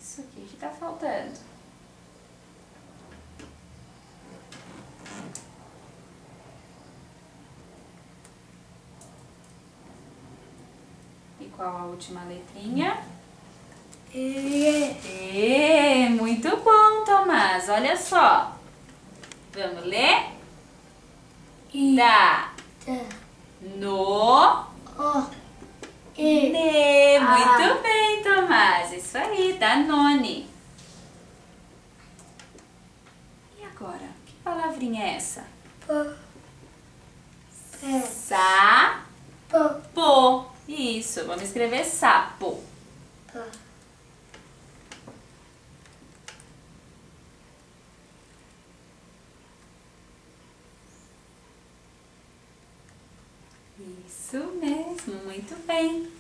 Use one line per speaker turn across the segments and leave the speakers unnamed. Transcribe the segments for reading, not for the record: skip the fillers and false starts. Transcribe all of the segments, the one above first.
Isso aqui que tá faltando. E qual a última letrinha? E. Muito bom, Tomás. Olha só. Vamos ler? Da. No. Ne. Muito bem, Tomás. Isso aí, Danone. E agora? Que palavrinha é essa? Sapo. Isso, vamos escrever sapo. Isso mesmo, muito bem.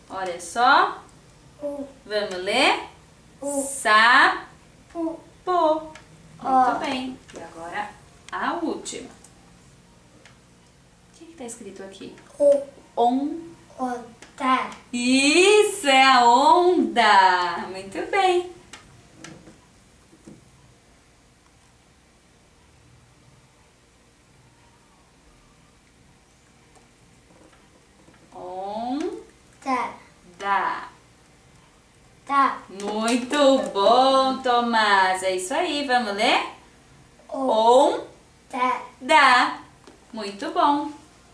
Olha só. Vamos ler? Sapo. Muito bem. E agora a última. O que está escrito aqui?
Onda.
Isso, é a onda. Muito bem.
Tá.
Muito bom, Tomás. É isso aí, vamos ler? Onda. Muito bom.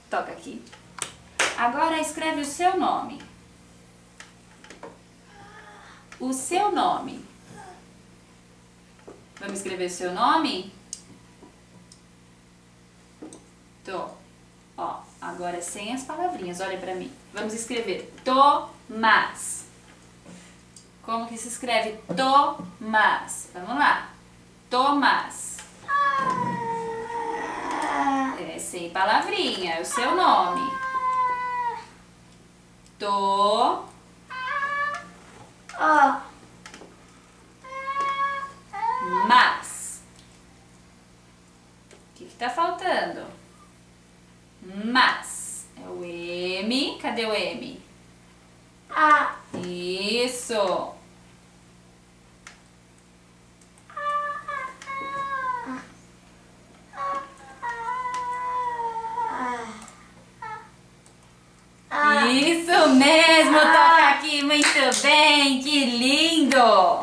Toca aqui. Agora escreve o seu nome. O seu nome. Vamos escrever o seu nome? Ó, agora sem as palavrinhas, olha pra mim. Vamos escrever Tomás. Como que se escreve Tomás? Vamos lá. Tomás. É sem palavrinha, é o seu nome. Mas. O que tá faltando? Mas. É o M. Cadê o M? Isso. Isso mesmo, toca aqui, muito bem, que lindo!